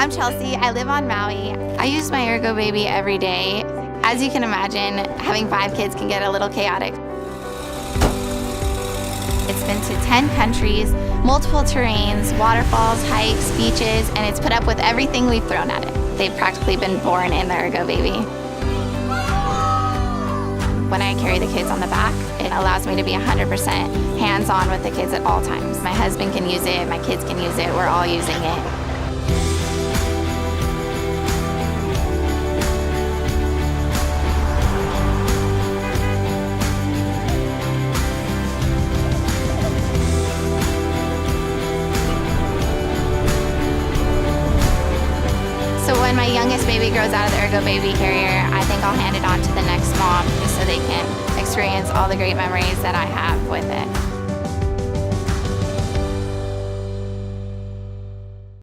I'm Chelsea. I live on Maui. I use my Ergobaby every day. As you can imagine, having 5 kids can get a little chaotic. It's been to 10 countries, multiple terrains, waterfalls, hikes, beaches, and it's put up with everything we've thrown at it. They've practically been born in the Ergobaby. When I carry the kids on the back, it allows me to be 100% hands-on with the kids at all times. My husband can use it, my kids can use it, we're all using it. So when my youngest baby grows out of the Ergobaby carrier, I think I'll hand it on to the next mom just so they can experience all the great memories that I have with it.